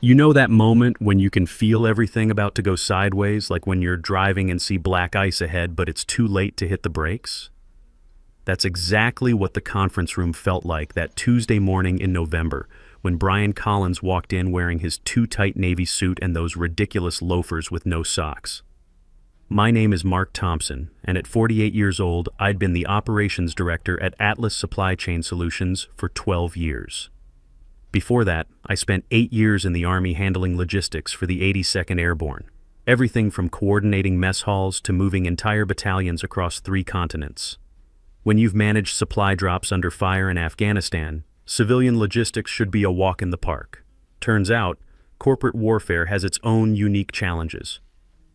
You know that moment when you can feel everything about to go sideways, like when you're driving and see black ice ahead, but it's too late to hit the brakes? That's exactly what the conference room felt like that Tuesday morning in November, when Brian Collins walked in wearing his too tight navy suit and those ridiculous loafers with no socks. My name is Mark Thompson, and at 48 years old, I'd been the operations director at Atlas Supply Chain Solutions for 12 years. Before that, I spent 8 years in the Army handling logistics for the 82nd Airborne. Everything from coordinating mess halls to moving entire battalions across 3 continents. When you've managed supply drops under fire in Afghanistan, civilian logistics should be a walk in the park. Turns out, corporate warfare has its own unique challenges.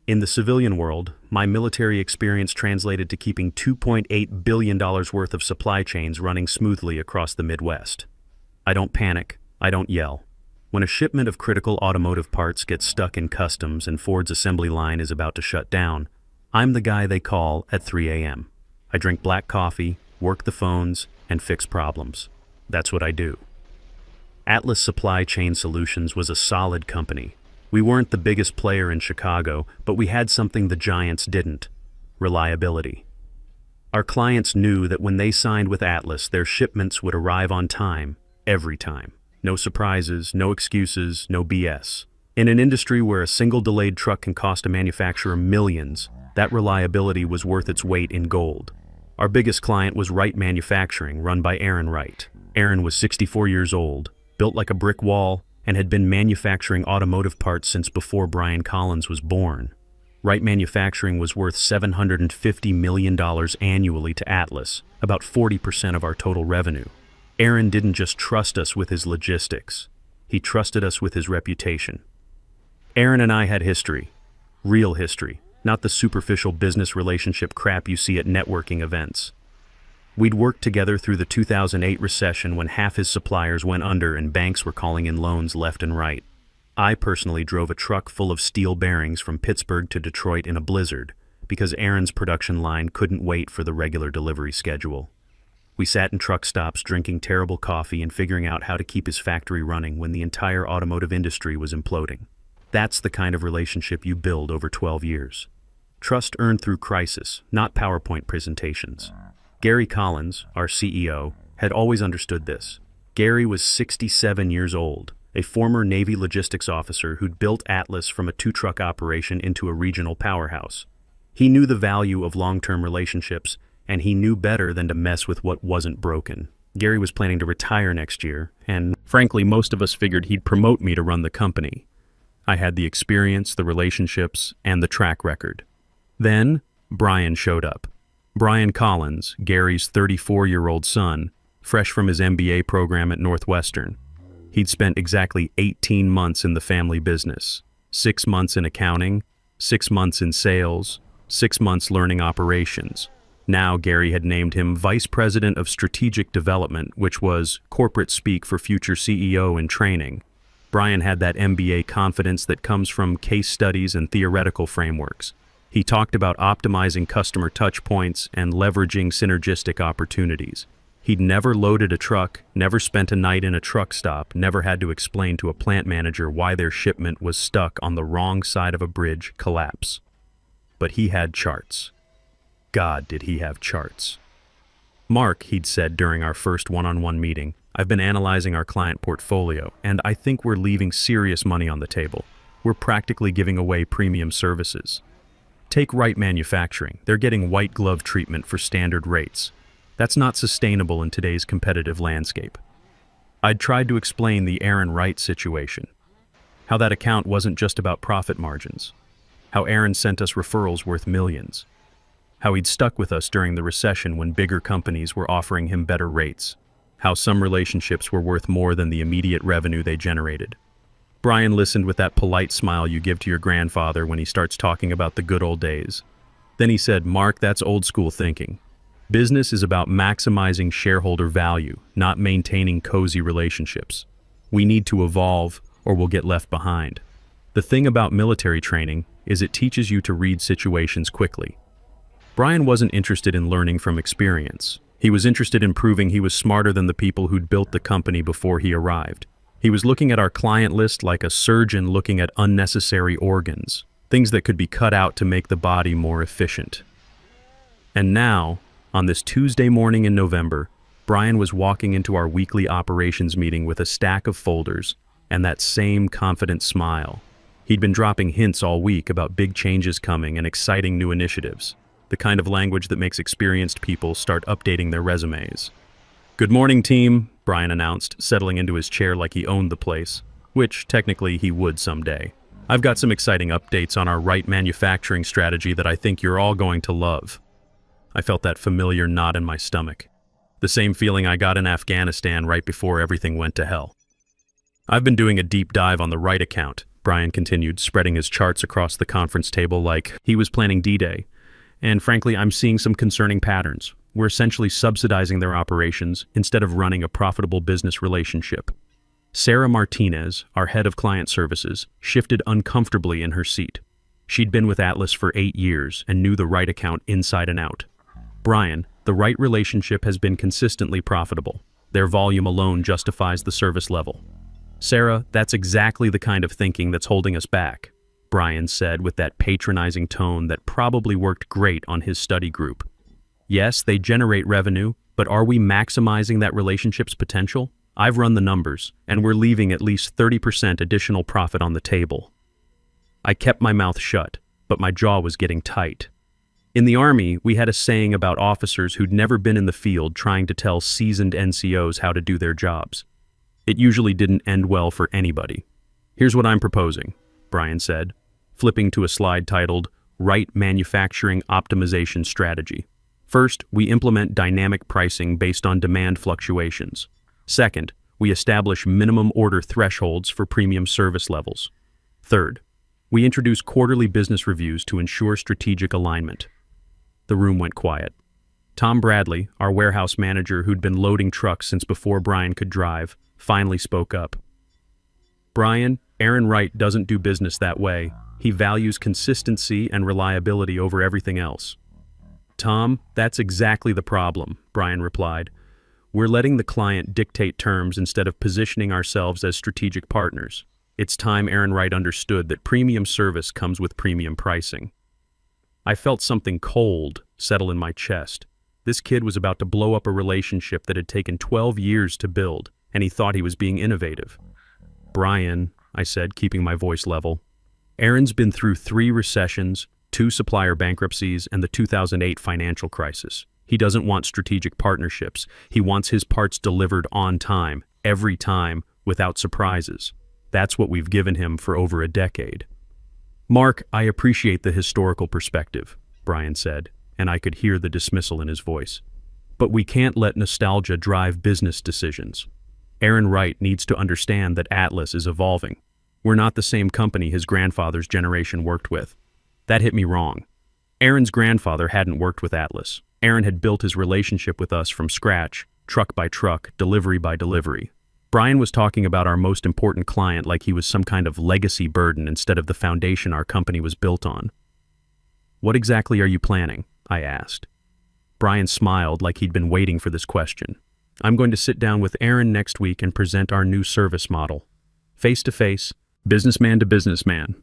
In the civilian world, my military experience translated to keeping $2.8 billion worth of supply chains running smoothly across the Midwest. I don't panic. I don't yell. When a shipment of critical automotive parts gets stuck in customs and Ford's assembly line is about to shut down, I'm the guy they call at 3 a.m. I drink black coffee, work the phones, and fix problems. That's what I do. Atlas Supply Chain Solutions was a solid company. We weren't the biggest player in Chicago, but we had something the giants didn't: reliability. Our clients knew that when they signed with Atlas, their shipments would arrive on time, every time. No surprises, no excuses, no BS. In an industry where a single delayed truck can cost a manufacturer millions, that reliability was worth its weight in gold. Our biggest client was Wright Manufacturing, run by Aaron Wright. Aaron was 64 years old, built like a brick wall, and had been manufacturing automotive parts since before Brian Collins was born. Wright Manufacturing was worth $750 million annually to Atlas, about 40% of our total revenue. Aaron didn't just trust us with his logistics. He trusted us with his reputation. Aaron and I had history. Real history, not the superficial business relationship crap you see at networking events. We'd worked together through the 2008 recession when half his suppliers went under and banks were calling in loans left and right. I personally drove a truck full of steel bearings from Pittsburgh to Detroit in a blizzard because Aaron's production line couldn't wait for the regular delivery schedule. We sat in truck stops drinking terrible coffee and figuring out how to keep his factory running when the entire automotive industry was imploding. That's the kind of relationship you build over 12 years. Trust earned through crisis, not PowerPoint presentations. Gary Collins, our CEO, had always understood this. Gary was 67 years old, a former Navy logistics officer who'd built Atlas from a 2-truck operation into a regional powerhouse. He knew the value of long-term relationships, and he knew better than to mess with what wasn't broken. Gary was planning to retire next year, and frankly, most of us figured he'd promote me to run the company. I had the experience, the relationships, and the track record. Then, Brian showed up. Brian Collins, Gary's 34-year-old son, fresh from his MBA program at Northwestern. He'd spent exactly 18 months in the family business, 6 months in accounting, 6 months in sales, 6 months learning operations. Now Gary had named him Vice President of Strategic Development, which was corporate speak for future CEO in training. Brian had that MBA confidence that comes from case studies and theoretical frameworks. He talked about optimizing customer touch points and leveraging synergistic opportunities. He'd never loaded a truck, never spent a night in a truck stop, never had to explain to a plant manager why their shipment was stuck on the wrong side of a bridge collapse. But he had charts. God, did he have charts. Mark, he'd said during our first one-on-one meeting, I've been analyzing our client portfolio, and I think we're leaving serious money on the table. We're practically giving away premium services. Take Wright Manufacturing. They're getting white glove treatment for standard rates. That's not sustainable in today's competitive landscape. I'd tried to explain the Aaron Wright situation. How that account wasn't just about profit margins. How Aaron sent us referrals worth millions. How he'd stuck with us during the recession when bigger companies were offering him better rates. How some relationships were worth more than the immediate revenue they generated. Brian listened with that polite smile you give to your grandfather when he starts talking about the good old days. Then he said, Mark, that's old school thinking. Business is about maximizing shareholder value, not maintaining cozy relationships. We need to evolve or we'll get left behind. The thing about military training is it teaches you to read situations quickly. Brian wasn't interested in learning from experience. He was interested in proving he was smarter than the people who'd built the company before he arrived. He was looking at our client list like a surgeon looking at unnecessary organs, things that could be cut out to make the body more efficient. And now, on this Tuesday morning in November, Brian was walking into our weekly operations meeting with a stack of folders and that same confident smile. He'd been dropping hints all week about big changes coming and exciting new initiatives, the kind of language that makes experienced people start updating their resumes. "Good morning, team," Brian announced, settling into his chair like he owned the place, which technically he would someday. "I've got some exciting updates on our right manufacturing strategy that I think you're all going to love." I felt that familiar knot in my stomach, the same feeling I got in Afghanistan right before everything went to hell. "I've been doing a deep dive on the right account," Brian continued, spreading his charts across the conference table like he was planning D-Day. "And frankly, I'm seeing some concerning patterns. We're essentially subsidizing their operations instead of running a profitable business relationship." Sarah Martinez, our head of client services, shifted uncomfortably in her seat. She'd been with Atlas for 8 years and knew the right account inside and out. "Brian, the right relationship has been consistently profitable. Their volume alone justifies the service level." "Sarah, that's exactly the kind of thinking that's holding us back," Brian said with that patronizing tone that probably worked great on his study group. "Yes, they generate revenue, but are we maximizing that relationship's potential? I've run the numbers, and we're leaving at least 30% additional profit on the table." I kept my mouth shut, but my jaw was getting tight. In the Army, we had a saying about officers who'd never been in the field trying to tell seasoned NCOs how to do their jobs. It usually didn't end well for anybody. "Here's what I'm proposing," Brian said, flipping to a slide titled Right Manufacturing Optimization Strategy. "First, we implement dynamic pricing based on demand fluctuations. Second, we establish minimum order thresholds for premium service levels. Third, we introduce quarterly business reviews to ensure strategic alignment." The room went quiet. Tom Bradley, our warehouse manager who'd been loading trucks since before Brian could drive, finally spoke up. "Brian, Aaron Wright doesn't do business that way. He values consistency and reliability over everything else." "Tom, that's exactly the problem," Brian replied. "We're letting the client dictate terms instead of positioning ourselves as strategic partners. It's time Aaron Wright understood that premium service comes with premium pricing." I felt something cold settle in my chest. This kid was about to blow up a relationship that had taken 12 years to build, and he thought he was being innovative. "Brian," I said, keeping my voice level, "Aaron's been through 3 recessions, 2 supplier bankruptcies, and the 2008 financial crisis. He doesn't want strategic partnerships. He wants his parts delivered on time, every time, without surprises. That's what we've given him for over a decade." "Mark, I appreciate the historical perspective," Brian said, and I could hear the dismissal in his voice. "But we can't let nostalgia drive business decisions. Aaron Wright needs to understand that Atlas is evolving. We're not the same company his grandfather's generation worked with." That hit me wrong. Aaron's grandfather hadn't worked with Atlas. Aaron had built his relationship with us from scratch, truck by truck, delivery by delivery. Brian was talking about our most important client like he was some kind of legacy burden instead of the foundation our company was built on. "What exactly are you planning?" I asked. Brian smiled like he'd been waiting for this question. "I'm going to sit down with Aaron next week and present our new service model. Face to face, businessman to businessman.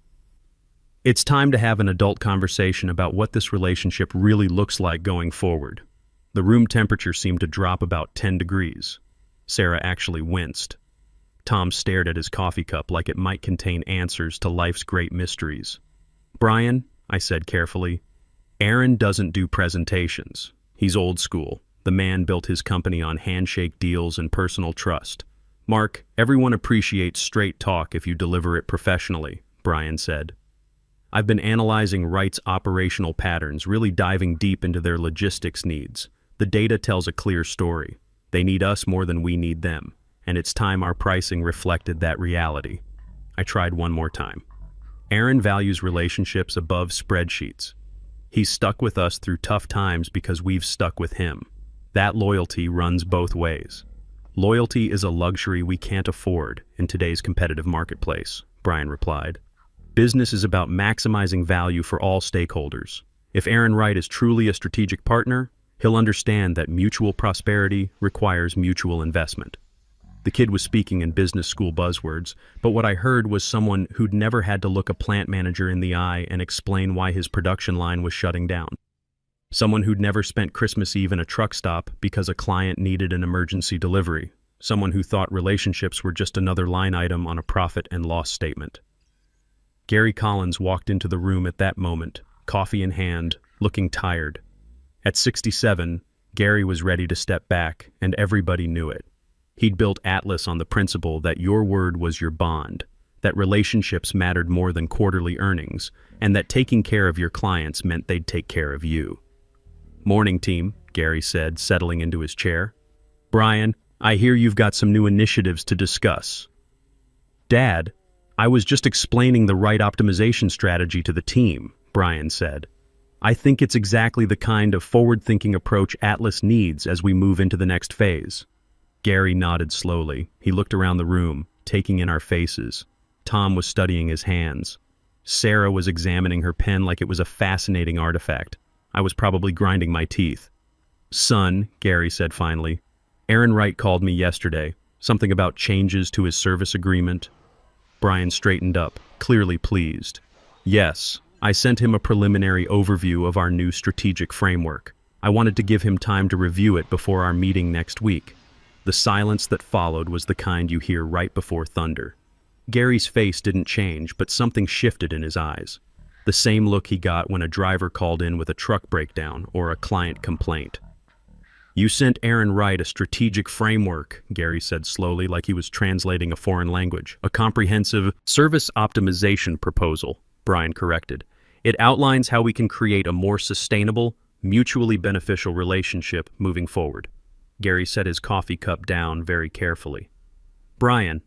It's time to have an adult conversation about what this relationship really looks like going forward." The room temperature seemed to drop about 10 degrees. Sarah actually winced. Tom stared at his coffee cup like it might contain answers to life's great mysteries. "Brian," I said carefully, "Aaron doesn't do presentations. He's old school. The man built his company on handshake deals and personal trust. Mark, everyone appreciates straight talk if you deliver it professionally," Brian said. "I've been analyzing Wright's operational patterns, really diving deep into their logistics needs. The data tells a clear story. They need us more than we need them, and it's time our pricing reflected that reality." I tried one more time. "Aaron values relationships above spreadsheets. He's stuck with us through tough times because we've stuck with him. That loyalty runs both ways. Loyalty is a luxury we can't afford in today's competitive marketplace," Brian replied. "Business is about maximizing value for all stakeholders. If Aaron Wright is truly a strategic partner, he'll understand that mutual prosperity requires mutual investment." The kid was speaking in business school buzzwords, but what I heard was someone who'd never had to look a plant manager in the eye and explain why his production line was shutting down. Someone who'd never spent Christmas Eve in a truck stop because a client needed an emergency delivery. Someone who thought relationships were just another line item on a profit and loss statement. Gary Collins walked into the room at that moment, coffee in hand, looking tired. At 67, Gary was ready to step back, and everybody knew it. He'd built Atlas on the principle that your word was your bond, that relationships mattered more than quarterly earnings, and that taking care of your clients meant they'd take care of you. "Morning, team," Gary said, settling into his chair. "Brian, I hear you've got some new initiatives to discuss." "Dad, I was just explaining the right optimization strategy to the team," Brian said. "I think it's exactly the kind of forward-thinking approach Atlas needs as we move into the next phase." Gary nodded slowly. He looked around the room, taking in our faces. Tom was studying his hands. Sarah was examining her pen like it was a fascinating artifact. I was probably grinding my teeth. "Son," Gary said finally, "Aaron Wright called me yesterday. Something about changes to his service agreement." Brian straightened up, clearly pleased. "Yes, I sent him a preliminary overview of our new strategic framework. I wanted to give him time to review it before our meeting next week." The silence that followed was the kind you hear right before thunder. Gary's face didn't change, but something shifted in his eyes. The same look he got when a driver called in with a truck breakdown or a client complaint. "You sent Aaron Wright a strategic framework," Gary said slowly, like he was translating a foreign language. "A comprehensive service optimization proposal," Brian corrected. "It outlines how we can create a more sustainable, mutually beneficial relationship moving forward." Gary set his coffee cup down very carefully. "Brian,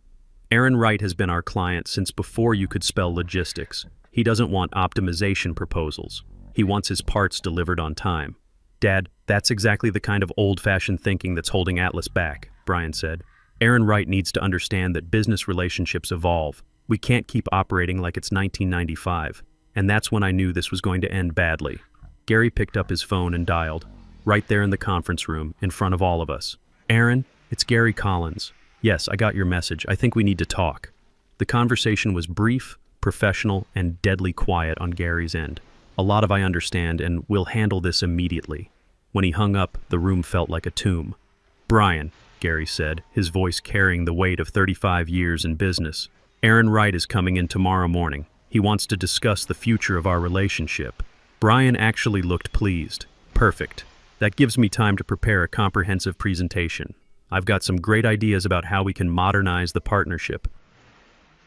Aaron Wright has been our client since before you could spell logistics. He doesn't want optimization proposals. He wants his parts delivered on time." "Dad, that's exactly the kind of old-fashioned thinking that's holding Atlas back," Brian said. "Aaron Wright needs to understand that business relationships evolve. We can't keep operating like it's 1995. And that's when I knew this was going to end badly." Gary picked up his phone and dialed. Right there in the conference room, in front of all of us. "Aaron, it's Gary Collins. Yes, I got your message. I think we need to talk." The conversation was brief, professional, and deadly quiet on Gary's end. "A lot of I understand, and we'll handle this immediately." When he hung up, the room felt like a tomb. "Brian," Gary said, his voice carrying the weight of 35 years in business. "Aaron Wright is coming in tomorrow morning. He wants to discuss the future of our relationship." Brian actually looked pleased. "Perfect. That gives me time to prepare a comprehensive presentation. I've got some great ideas about how we can modernize the partnership."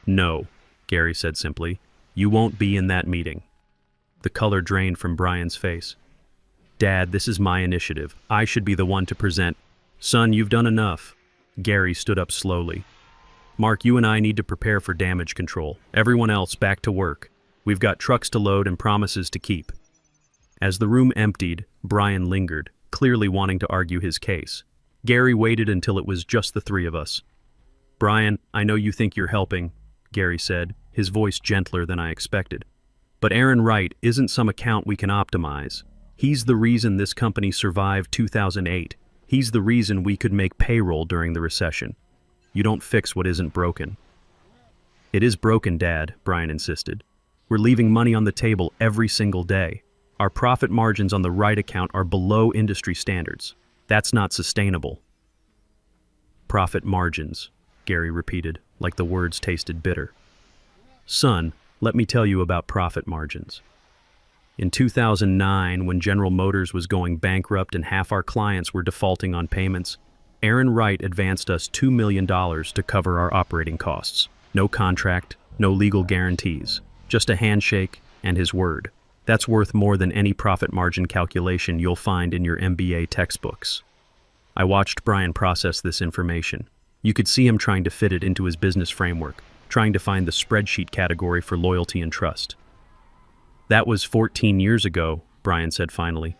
"No," Gary said simply. "You won't be in that meeting." The color drained from Brian's face. "Dad, this is my initiative. I should be the one to present." "Son, you've done enough." Gary stood up slowly. "Mark, you and I need to prepare for damage control. Everyone else back to work. We've got trucks to load and promises to keep." As the room emptied, Brian lingered, clearly wanting to argue his case. Gary waited until it was just the three of us. "Brian, I know you think you're helping," Gary said, his voice gentler than I expected. "But Aaron Wright isn't some account we can optimize. He's the reason this company survived 2008. He's the reason we could make payroll during the recession. You don't fix what isn't broken." "It is broken, Dad," Brian insisted. "We're leaving money on the table every single day. Our profit margins on the Wright account are below industry standards. That's not sustainable." "Profit margins," Gary repeated, like the words tasted bitter. "Son, let me tell you about profit margins. In 2009, when General Motors was going bankrupt and half our clients were defaulting on payments, Aaron Wright advanced us $2 million to cover our operating costs. No contract, no legal guarantees, just a handshake and his word. That's worth more than any profit margin calculation you'll find in your MBA textbooks." I watched Brian process this information. You could see him trying to fit it into his business framework, trying to find the spreadsheet category for loyalty and trust. "That was 14 years ago," Brian said finally.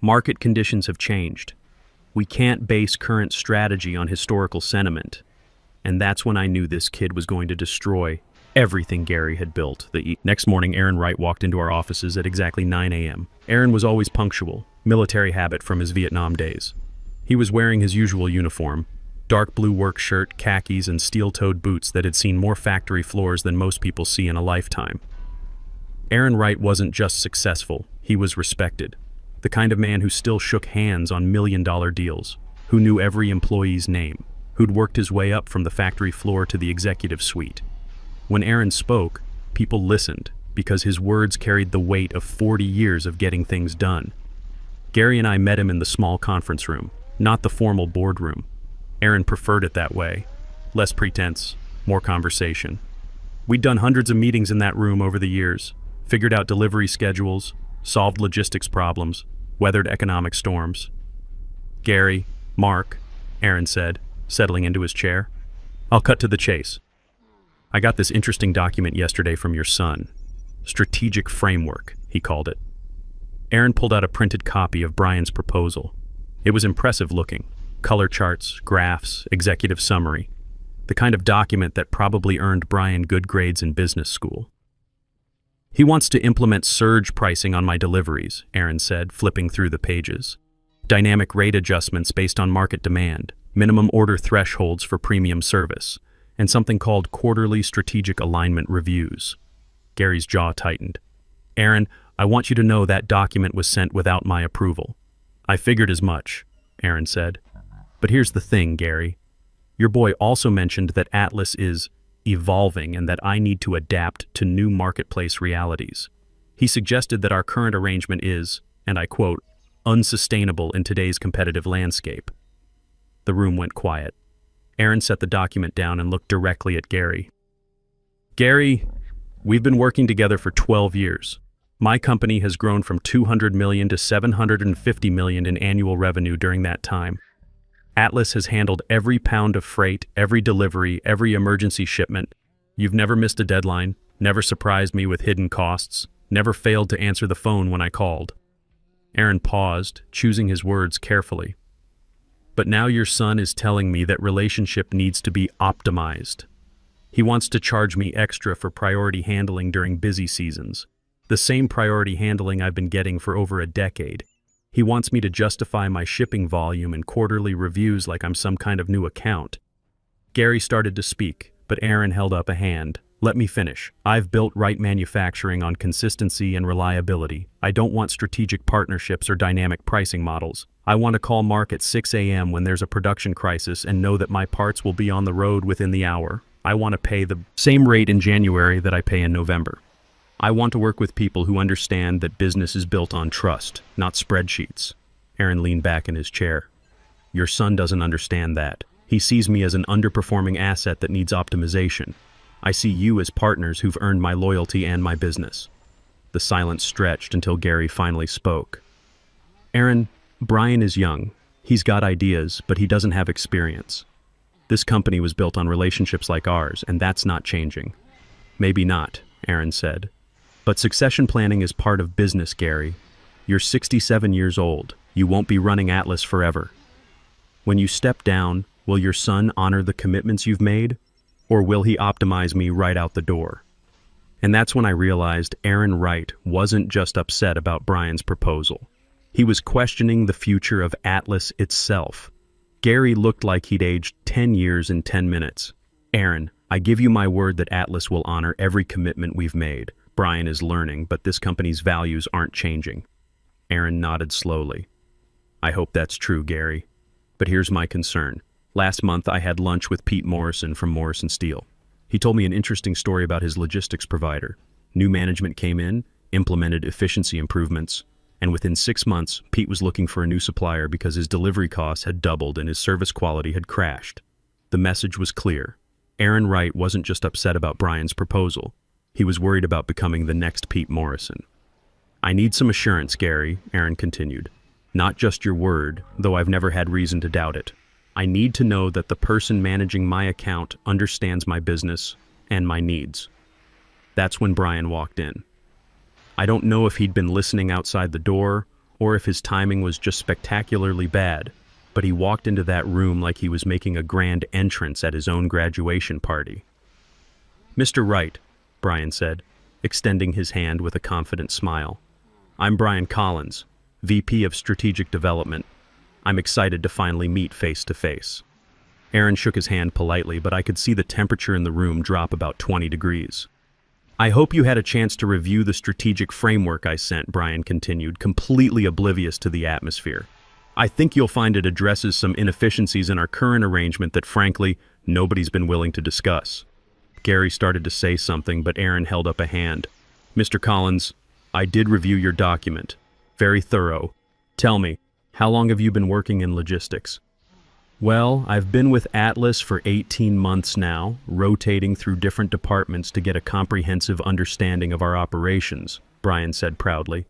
"Market conditions have changed. We can't base current strategy on historical sentiment." And that's when I knew this kid was going to destroy everything Gary had built. Next morning, Aaron Wright walked into our offices at exactly 9 a.m. Aaron was always punctual, military habit from his Vietnam days. He was wearing his usual uniform, dark blue work shirt, khakis, and steel-toed boots that had seen more factory floors than most people see in a lifetime. Aaron Wright wasn't just successful, he was respected. The kind of man who still shook hands on million-dollar deals, who knew every employee's name, who'd worked his way up from the factory floor to the executive suite. When Aaron spoke, people listened, because his words carried the weight of 40 years of getting things done. Gary and I met him in the small conference room, not the formal boardroom. Aaron preferred it that way. Less pretense, more conversation. We'd done hundreds of meetings in that room over the years, figured out delivery schedules, solved logistics problems, weathered economic storms. "Gary, Mark," Aaron said, settling into his chair. "I'll cut to the chase. I got this interesting document yesterday from your son. Strategic framework, he called it." Aaron pulled out a printed copy of Brian's proposal. It was impressive looking. Color charts, graphs, executive summary. The kind of document that probably earned Brian good grades in business school. "He wants to implement surge pricing on my deliveries," Aaron said, flipping through the pages. "Dynamic rate adjustments based on market demand, minimum order thresholds for premium service, and something called quarterly strategic alignment reviews." Gary's jaw tightened. "Aaron, I want you to know that document was sent without my approval." "I figured as much," Aaron said. "But here's the thing, Gary. Your boy also mentioned that Atlas is evolving and that I need to adapt to new marketplace realities. He suggested that our current arrangement is, and I quote, unsustainable in today's competitive landscape." The room went quiet. Aaron set the document down and looked directly at Gary. "Gary, we've been working together for 12 years. My company has grown from 200 million to 750 million in annual revenue during that time. Atlas has handled every pound of freight, every delivery, every emergency shipment. You've never missed a deadline, never surprised me with hidden costs, never failed to answer the phone when I called." Aaron paused, choosing his words carefully. "But now your son is telling me that relationship needs to be optimized. He wants to charge me extra for priority handling during busy seasons, the same priority handling I've been getting for over a decade. He wants me to justify my shipping volume in quarterly reviews like I'm some kind of new account." Gary started to speak, but Aaron held up a hand. "Let me finish. I've built Wright Manufacturing on consistency and reliability. I don't want strategic partnerships or dynamic pricing models. I want to call Mark at 6 a.m. when there's a production crisis and know that my parts will be on the road within the hour. I want to pay the same rate in January that I pay in November. I want to work with people who understand that business is built on trust, not spreadsheets." Aaron leaned back in his chair. "Your son doesn't understand that. He sees me as an underperforming asset that needs optimization. I see you as partners who've earned my loyalty and my business." The silence stretched until Gary finally spoke. "Aaron, Brian is young. He's got ideas, but he doesn't have experience. This company was built on relationships like ours, and that's not changing." "Maybe not," Aaron said. "But succession planning is part of business, Gary. You're 67 years old. You won't be running Atlas forever. When you step down, will your son honor the commitments you've made, or will he optimize me right out the door?" And that's when I realized Aaron Wright wasn't just upset about Brian's proposal. He was questioning the future of Atlas itself. Gary looked like he'd aged 10 years in 10 minutes. "Aaron, I give you my word that Atlas will honor every commitment we've made. Brian is learning, but this company's values aren't changing." Aaron nodded slowly. "I hope that's true, Gary. But here's my concern. Last month I had lunch with Pete Morrison from Morrison Steel. He told me an interesting story about his logistics provider. New management came in, implemented efficiency improvements, and within 6 months, Pete was looking for a new supplier because his delivery costs had doubled and his service quality had crashed. The message was clear. Aaron Wright wasn't just upset about Brian's proposal. He was worried about becoming the next Pete Morrison. "I need some assurance, Gary," Aaron continued. "Not just your word, though I've never had reason to doubt it. I need to know that the person managing my account understands my business and my needs." That's when Brian walked in. I don't know if he'd been listening outside the door or if his timing was just spectacularly bad, but he walked into that room like he was making a grand entrance at his own graduation party. "Mr. Wright," Brian said, extending his hand with a confident smile. "I'm Brian Collins, VP of Strategic Development. I'm excited to finally meet face to face." Aaron shook his hand politely, but I could see the temperature in the room drop about 20 degrees. I hope you had a chance to review the strategic framework I sent, Brian continued, completely oblivious to the atmosphere. I think you'll find it addresses some inefficiencies in our current arrangement that, frankly, nobody's been willing to discuss. Gary started to say something, but Aaron held up a hand. Mr. Collins, I did review your document. Very thorough. Tell me, how long have you been working in logistics? Well, I've been with Atlas for 18 months now, rotating through different departments to get a comprehensive understanding of our operations, Brian said proudly.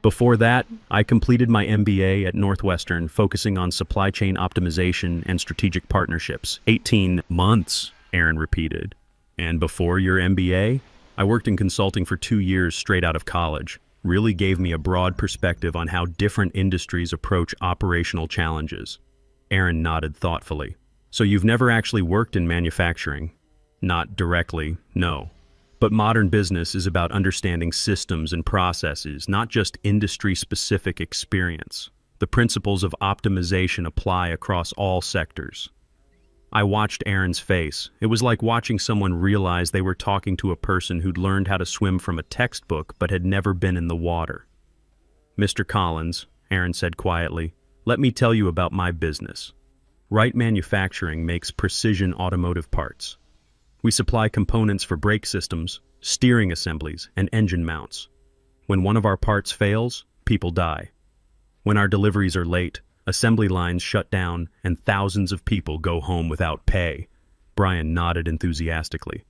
Before that, I completed my MBA at Northwestern, focusing on supply chain optimization and strategic partnerships. 18 months, Aaron repeated. And before your MBA, I worked in consulting for 2 years straight out of college. Really gave me a broad perspective on how different industries approach operational challenges. Aaron nodded thoughtfully. So you've never actually worked in manufacturing? Not directly, no. But modern business is about understanding systems and processes, not just industry-specific experience. The principles of optimization apply across all sectors. I watched Aaron's face. It was like watching someone realize they were talking to a person who'd learned how to swim from a textbook but had never been in the water. Mr. Collins, Aaron said quietly, let me tell you about my business. Wright Manufacturing makes precision automotive parts. We supply components for brake systems, steering assemblies, and engine mounts. When one of our parts fails, people die. When our deliveries are late, assembly lines shut down, and thousands of people go home without pay. Brian nodded enthusiastically.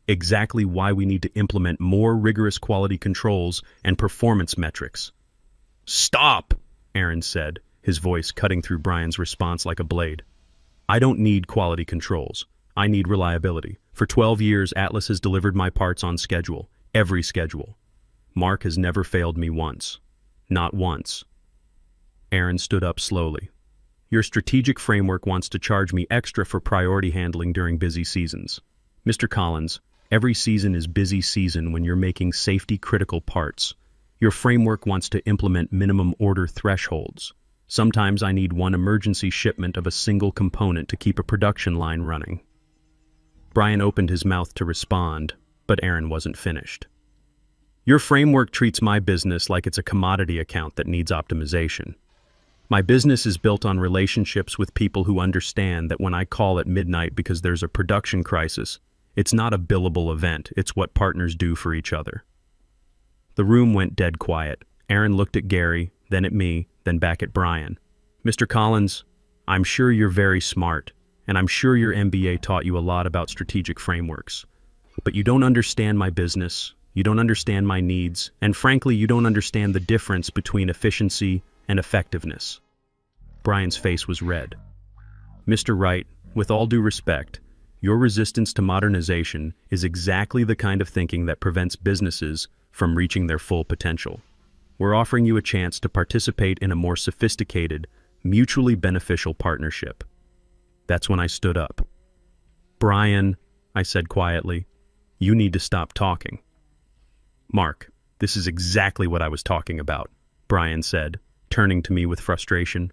Exactly why we need to implement more rigorous quality controls and performance metrics. Stop, Aaron said, his voice cutting through Brian's response like a blade. I don't need quality controls. I need reliability. For 12 years, Atlas has delivered my parts on schedule, every schedule. Mark has never failed me once. Not once. Aaron stood up slowly. Your strategic framework wants to charge me extra for priority handling during busy seasons. Mr. Collins, every season is busy season when you're making safety-critical parts. Your framework wants to implement minimum order thresholds. Sometimes I need one emergency shipment of a single component to keep a production line running. Brian opened his mouth to respond, but Aaron wasn't finished. Your framework treats my business like it's a commodity account that needs optimization. My business is built on relationships with people who understand that when I call at midnight because there's a production crisis, it's not a billable event, it's what partners do for each other. The room went dead quiet. Aaron looked at Gary, then at me, then back at Brian. Mr. Collins, I'm sure you're very smart, and I'm sure your MBA taught you a lot about strategic frameworks. But you don't understand my business, you don't understand my needs, and frankly, you don't understand the difference between efficiency and effectiveness. Brian's face was red. Mr. Wright, with all due respect, your resistance to modernization is exactly the kind of thinking that prevents businesses from reaching their full potential. We're offering you a chance to participate in a more sophisticated, mutually beneficial partnership. That's when I stood up. Brian, I said quietly, you need to stop talking. Mark, this is exactly what I was talking about, Brian said, turning to me with frustration.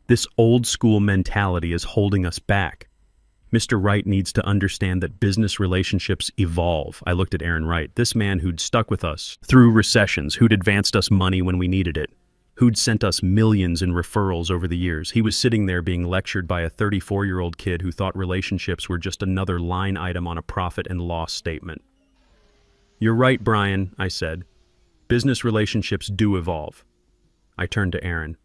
This old-school mentality is holding us back. Mr. Wright needs to understand that business relationships evolve. I looked at Aaron Wright, this man who'd stuck with us through recessions, who'd advanced us money when we needed it, who'd sent us millions in referrals over the years. He was sitting there being lectured by a 34-year-old kid who thought relationships were just another line item on a profit and loss statement. You're right, Brian, I said. Business relationships do evolve. I turned to Aaron.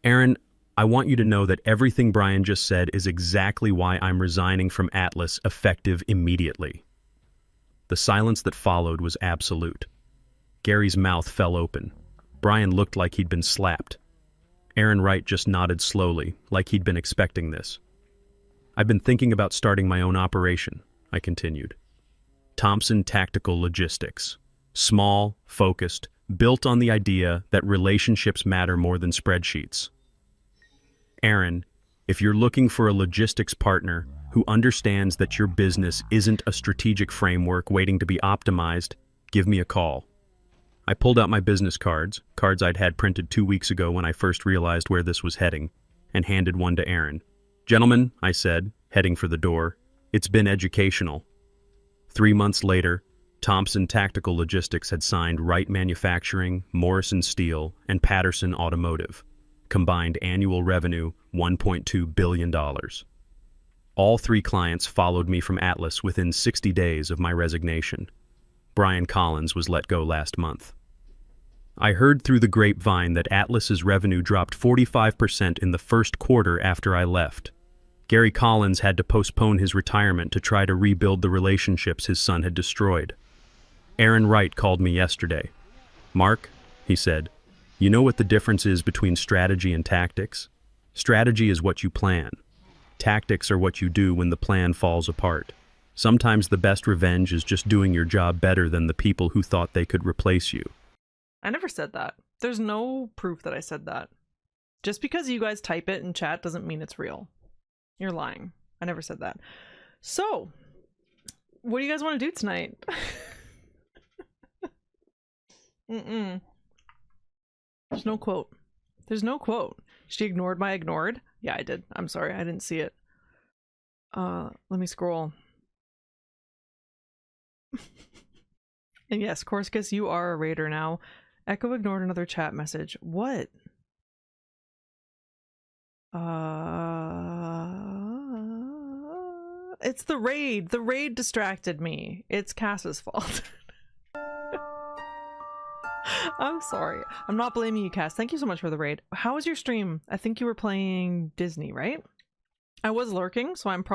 Aaron, I want you to know that everything Brian just said is exactly why I'm resigning from Atlas effective immediately. The silence that followed was absolute. Gary's mouth fell open. Brian looked like he'd been slapped. Aaron Wright just nodded slowly, like he'd been expecting this. I've been thinking about starting my own operation, I continued. Thompson Tactical Logistics. Small, focused, built on the idea that relationships matter more than spreadsheets. Aaron, if you're looking for a logistics partner who understands that your business isn't a strategic framework waiting to be optimized, give me a call. I pulled out my business cards I'd had printed 2 weeks ago when I first realized where this was heading, and handed one to Aaron. Gentlemen, I said, heading for the door, it's been educational. 3 months later, Thompson Tactical Logistics had signed Wright Manufacturing, Morrison Steel, and Patterson Automotive. Combined annual revenue, $1.2 billion. All 3 clients followed me from Atlas within 60 days of my resignation. Brian Collins was let go last month. I heard through the grapevine that Atlas's revenue dropped 45% in the first quarter after I left. Gary Collins had to postpone his retirement to try to rebuild the relationships his son had destroyed. Aaron Wright called me yesterday. "Mark," he said, "you know what the difference is between strategy and tactics? Strategy is what you plan. Tactics are what you do when the plan falls apart. Sometimes the best revenge is just doing your job better than the people who thought they could replace you." I never said that. There's no proof that I said that. Just because you guys type it in chat doesn't mean it's real. You're lying. I never said that. So, what do you guys want to do tonight? There's no quote. There's no quote. She ignored my ignored? Yeah, I did. I'm sorry. I didn't see it. Let me scroll. And yes, Corsicus, you are a raider now. Echo ignored another chat message. What? It's the raid. The raid distracted me. It's Cass's fault. I'm sorry. I'm not blaming you, Cass. Thank you so much for the raid. How was your stream? I think you were playing Disney, right? I was lurking, so I'm probably